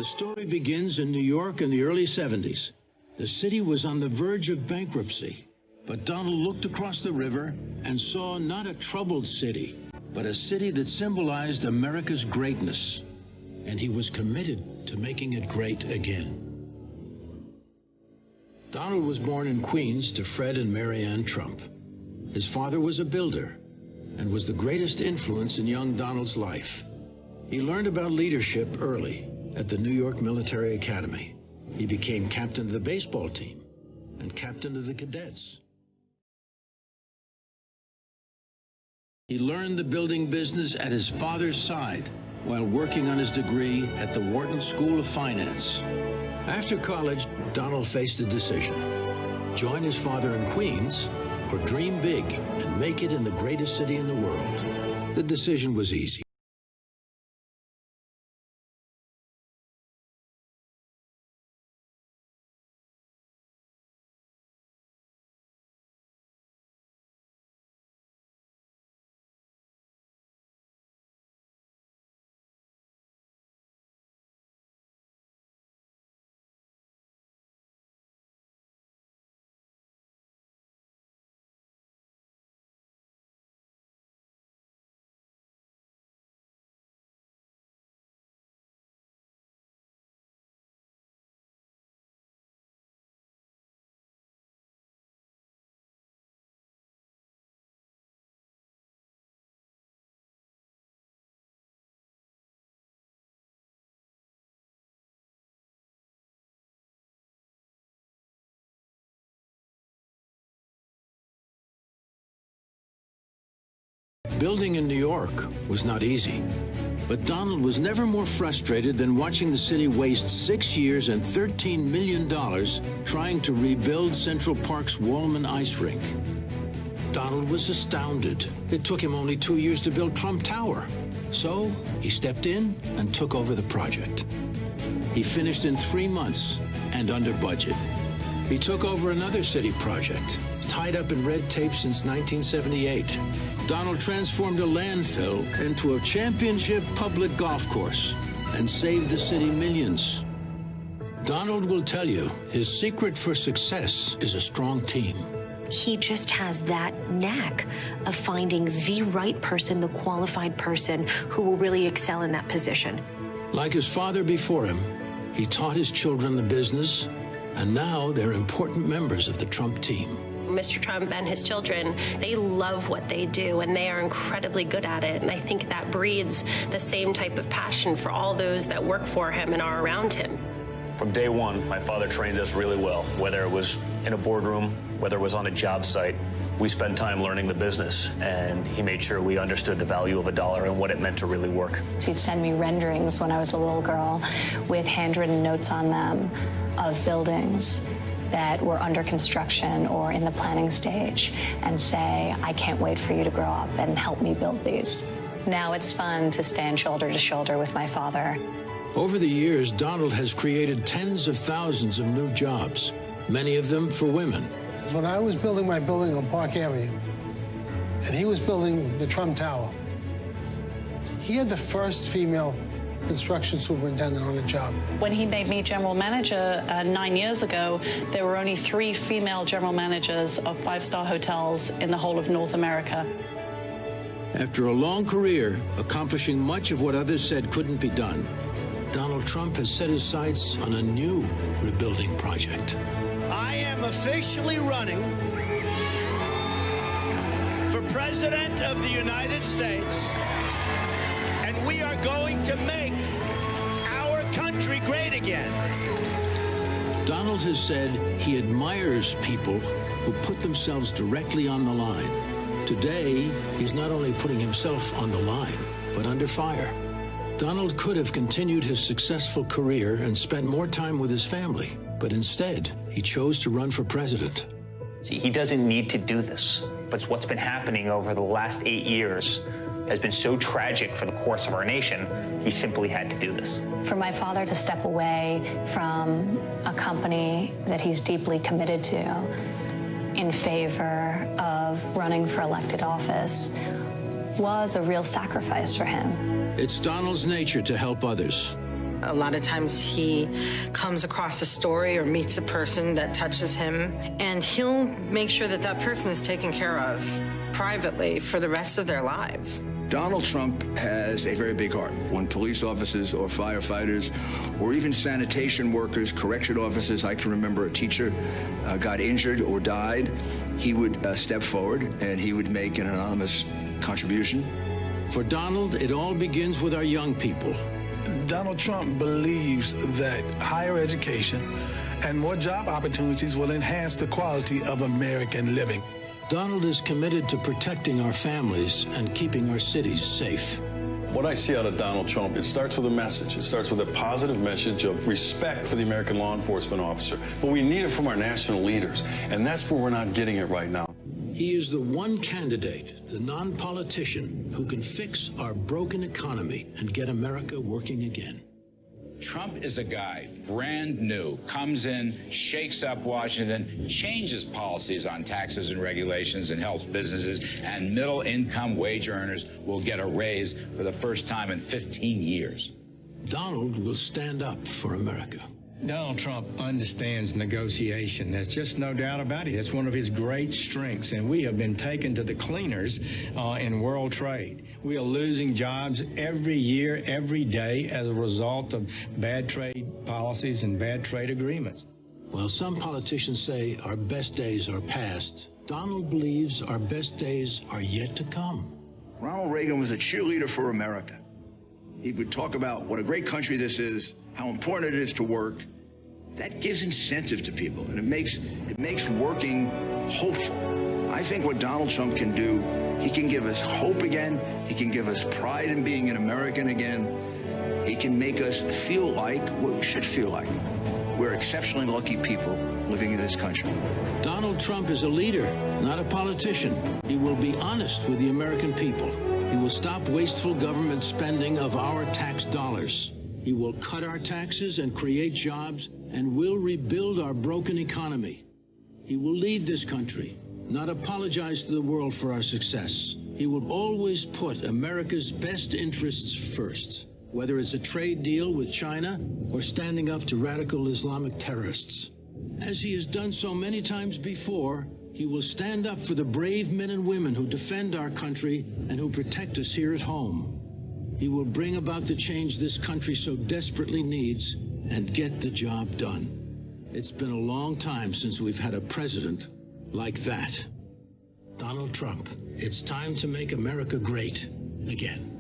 story begins in New York in the early 70s. The city was on the verge of bankruptcy, but Donald looked across the river and saw not a troubled city, but a city that symbolized America's greatness. And he was committed to making it great again. Donald was born in Queens to Fred and Mary Ann Trump. His father was a builder and was the greatest influence in young Donald's life. He learned about leadership early at the New York Military Academy. He became captain of the baseball team and captain of the cadets. He learned the building business at his father's side while working on his degree at the Wharton School of Finance. After college, Donald faced a decision: join his father in Queens or dream big and make it in the greatest city in the world. The decision was easy. Building in New York was not easy, but Donald was never more frustrated than watching the city waste 6 years and $13 million trying to rebuild Central Park's Wallman ice rink. Donald was astounded. It took him only 2 years to build Trump Tower. So he stepped in and took over the project. He finished in 3 months and under budget. He took over another city project, tied up in red tape since 1978. Donald transformed a landfill into a championship public golf course and saved the city millions. Donald will tell you his secret for success is a strong team. He just has that knack of finding the right person, the qualified person who will really excel in that position. Like his father before him, he taught his children the business, and now they're important members of the Trump team. Mr. Trump and his children, they love what they do, and they are incredibly good at it. And I think that breeds the same type of passion for all those that work for him and are around him. From day one, my father trained us really well, whether it was in a boardroom, whether it was on a job site. We spent time learning the business, and he made sure we understood the value of a dollar and what it meant to really work. He'd send me renderings when I was a little girl with handwritten notes on them of buildings that were under construction or in the planning stage, and say, I can't wait for you to grow up and help me build these. Now it's fun to stand shoulder to shoulder with my father. Over the years, Donald has created tens of thousands of new jobs, many of them for women. When I was building my building on Park Avenue, and he was building the Trump Tower, he had the first female construction superintendent on the job. When he made me general manager 9 years ago, there were only 3 female general managers of 5-star hotels in the whole of North America. After a long career, accomplishing much of what others said couldn't be done, Donald Trump has set his sights on a new rebuilding project. I am officially running for President of the United States, and we are going to make our country great again. Donald has said he admires people who put themselves directly on the line. Today, he's not only putting himself on the line, but under fire. Donald could have continued his successful career and spent more time with his family, but instead, he chose to run for president. See, he doesn't need to do this, but what's been happening over the last 8 years has been so tragic for the course of our nation, he simply had to do this. For my father to step away from a company that he's deeply committed to in favor of running for elected office was a real sacrifice for him. It's Donald's nature to help others. A lot of times he comes across a story or meets a person that touches him, and he'll make sure that that person is taken care of privately for the rest of their lives. Donald Trump has a very big heart. When police officers or firefighters or even sanitation workers, correction officers, I can remember a teacher got injured or died, he would step forward and he would make an anonymous contribution. For Donald, it all begins with our young people. Donald Trump believes that higher education and more job opportunities will enhance the quality of American living. Donald is committed to protecting our families and keeping our cities safe. What I see out of Donald Trump, it starts with a message. It starts with a positive message of respect for the American law enforcement officer. But we need it from our national leaders, and that's where we're not getting it right now. He is the one candidate, the non-politician, who can fix our broken economy and get America working again. Trump is a guy, brand new, comes in, shakes up Washington, changes policies on taxes and regulations and helps businesses, and middle-income wage earners will get a raise for the first time in 15 years. Donald will stand up for America. Donald Trump understands negotiation. There's just no doubt about it. It's one of his great strengths, and we have been taken to the cleaners in world trade. We are losing jobs every year, every day, as a result of bad trade policies and bad trade agreements. While some politicians say our best days are past, Donald believes our best days are yet to come. Ronald Reagan was a cheerleader for America. He would talk about what a great country this is, how important it is to work. That gives incentive to people, and it makes working hopeful. I think what Donald Trump can do, he can give us hope again. He can give us pride in being an American again. He can make us feel like what we should feel like. We're exceptionally lucky people living in this country. Donald Trump is a leader, not a politician. He will be honest with the American people. He will stop wasteful government spending of our tax dollars. He will cut our taxes and create jobs, and will rebuild our broken economy. He will lead this country, not apologize to the world for our success. He will always put America's best interests first, whether it's a trade deal with China or standing up to radical Islamic terrorists. As he has done so many times before, he will stand up for the brave men and women who defend our country and who protect us here at home. He will bring about the change this country so desperately needs and get the job done. It's been a long time since we've had a president like that. Donald Trump, it's time to make America great again.